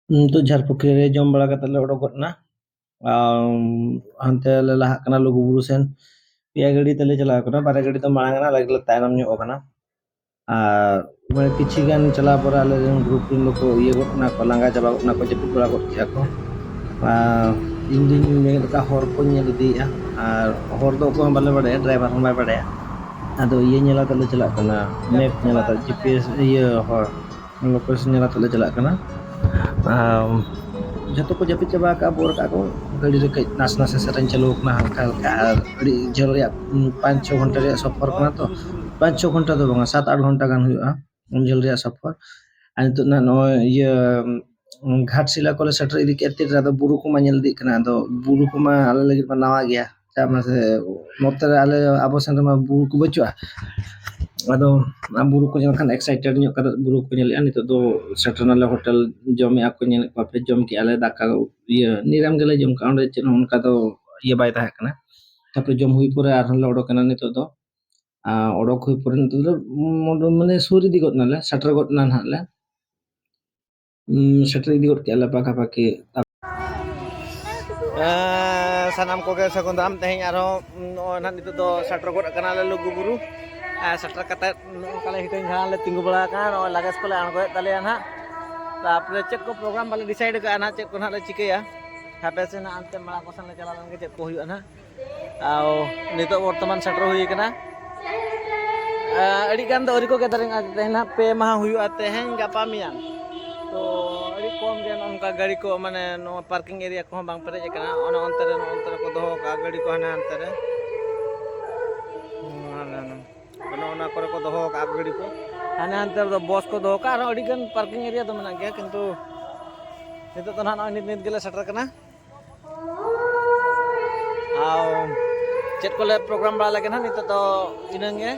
Untuk jar pukri re jom bala kata le odokot na hante le lahak kana Lububuru sen pia gadi tele chala kana bare gadi to marang kana lagi le tainam nyok kana মানে কিছু গান চলা পরে আলে group team লোক ইয়ে goat না ko langga chaba got na ko jepit bala got ki ako ᱤᱧ ᱫᱩᱧ ᱢᱮᱱ ᱞᱮᱠᱟ ᱦᱚᱨ ᱠᱚᱧ ᱧᱮᱞ ᱤᱫᱤᱭᱮᱜᱼᱟ ᱟᱨ ᱦᱚᱨ ᱫᱚ ᱚᱠᱚᱭ ᱦᱚᱸ ᱵᱟᱞᱮ ᱵᱟᱲᱟᱭᱟ ᱰᱨᱟᱭᱵᱷᱟᱨ ᱦᱚᱸ ᱵᱟᱭ ᱵᱟᱲᱟᱭᱟ ᱟᱫᱚ ᱤᱭᱟᱹ ᱧᱮᱞ ᱟᱛᱮ ᱞᱮ ᱪᱟᱞᱟᱜ ᱠᱟᱱᱟ ᱢᱮᱯ ᱧᱮᱞ ᱟᱛᱮ ᱡᱤᱯᱤএᱥ ᱤᱭᱟᱹ ᱦᱚᱨ ᱞᱳᱠᱮᱥᱚᱱ ᱧᱮᱞ ᱟᱛᱮ ᱞᱮ ᱪᱟᱞᱟᱜ ᱠᱟᱱᱟ ᱡᱚᱛᱚ ᱠᱚ ᱡᱟᱹᱯᱤᱫ ᱪᱟᱵᱟ ᱟᱠᱟᱫᱼᱟ ᱵᱚᱨ ᱠᱟᱜᱼᱟ ᱠᱚ ᱜᱟᱹᱰᱤ ᱨᱮ ᱠᱟᱹᱡ ᱱᱟᱥᱮ ᱱᱟᱥᱮ ᱥᱮᱨᱮᱧ ᱪᱟᱹᱞᱩ ᱟᱠᱟᱱᱟ ᱦᱟᱞᱠᱟ ᱦᱟᱞᱠᱟ ᱟᱨ ᱟᱹᱰᱤ ᱡᱷᱟᱹᱞ ᱨᱮᱭᱟᱜ 5-6 ᱜᱷᱚᱱᱴᱟ ᱨᱮᱭᱟᱜ ᱥᱚᱯᱷᱚᱨ ᱠᱟᱱᱟ ᱛᱚ 5-6 ᱜᱷᱚᱱᱴᱟ ᱫᱚ ᱵᱟᱝᱟ 7-8 ᱜᱷᱚᱱᱴᱟ gan ᱦᱩᱭᱩᱜᱼᱟ ᱩᱱ ᱡᱷᱟᱹᱞ ᱨᱮᱭᱟᱜ ᱥᱚᱯᱷᱚᱨ ᱟᱨ ᱱᱤᱛᱚᱜ ᱱᱟᱜ ᱱᱚᱜᱼᱚᱭ ᱤᱭᱟᱹ ᱜᱷᱟᱴᱥᱤᱞᱟ ᱠᱚᱞᱮ ᱥᱮᱴᱮर ᱤᱫᱤ ᱠᱮᱫ ᱛᱮ ᱟᱫᱚ ᱵᱩᱨᱩ ᱠᱚᱢᱟ ᱧᱮᱞ ᱤᱫᱤᱜ ᱠᱟᱱᱟ ᱟᱫᱚ ᱵᱩᱨᱩ ᱠᱚᱢᱟ ᱟᱞᱮ ᱞᱟᱹᱜᱤᱫ ᱢᱟ ᱱᱟᱣᱟ ᱜᱮᱭᱟ ᱪᱟᱜ ᱢᱟᱥᱮ ᱱᱚᱛᱮ ᱨᱮ ᱟᱞᱮ ᱟᱵᱚ ᱥᱮᱱ ᱨᱮᱢᱟ ᱵᱩᱨᱩ ᱠᱚ ᱵᱟᱹᱪᱩᱜᱼᱟ ᱟᱫᱚ ᱵᱩᱨᱩ ᱠᱚ ᱧᱮᱞ ᱠᱷᱟᱱ ᱮᱠᱥᱟᱭᱴᱮᱰ ᱧᱚᱜ ᱠᱟᱛᱮ ᱵᱩᱨᱩ ᱠᱚ ᱧᱮᱞᱮᱜᱼᱟ ᱱᱤᱛᱚᱜ ᱫᱚ ᱥᱮᱴᱮᱨ ᱱᱟᱞᱮ ᱦᱳᱴᱮᱞ ᱡᱚᱢᱮᱜᱼᱟ ᱠᱚ ᱧᱮᱞᱮᱫ ᱠᱚᱣᱟ ᱯᱮ ᱡᱚᱢ ᱠᱮᱜᱼᱟ ᱞᱮ ᱫᱟᱠᱟ ᱤᱭᱟᱹ ᱱᱤᱨᱟᱢ ᱜᱮᱞᱮ ᱡᱚᱢ ᱠᱟᱜᱼᱟ ᱚᱸᱰᱮ ᱪᱮᱫ ᱦᱚᱸ ᱚᱱᱠᱟ ᱫᱚ ᱤᱭᱟᱹ ᱵᱟᱭ ᱛᱟᱦᱮᱸ ᱠᱟᱱᱟ ᱛᱟᱨᱯᱚᱨᱮ ᱡᱚᱢ ᱦᱩᱭ ᱯᱚᱨᱮ ᱟᱨᱦᱚᱸ ᱞᱮ ᱚᱰᱚᱠᱮᱱᱟ ᱱᱤᱛᱚᱜ ᱫᱚ odok hui pore nitu do mane suri di got nale setter got nan hak le setter di got ke ala paka paki sanam koge sagundam tehing aro nan itu do setter got kana le Lububuru setter kata kale hiteng jalan le tinggu bala kan o lagas kole angko talian ha tapre cek ko program bale decide ka ana cek ko na le chike ya hape se na ante mala kosan le jalan ke cek ko huyu na au nito wortman setter hui kana adik kan ori ko gathering tehna pe maha huyu teheng gapa miang to adik kom gen onka gari ko mane no parking area ko bang pere kana ono ontere ko doho ka gari ko hana antere ono ona kore ko doho ka gari ko hana antere do bos ko doho ka aro adik kan parking area do mena gya kintu nito to na nit gele setter kana au chat ko le program bala lagi na nito to inang ge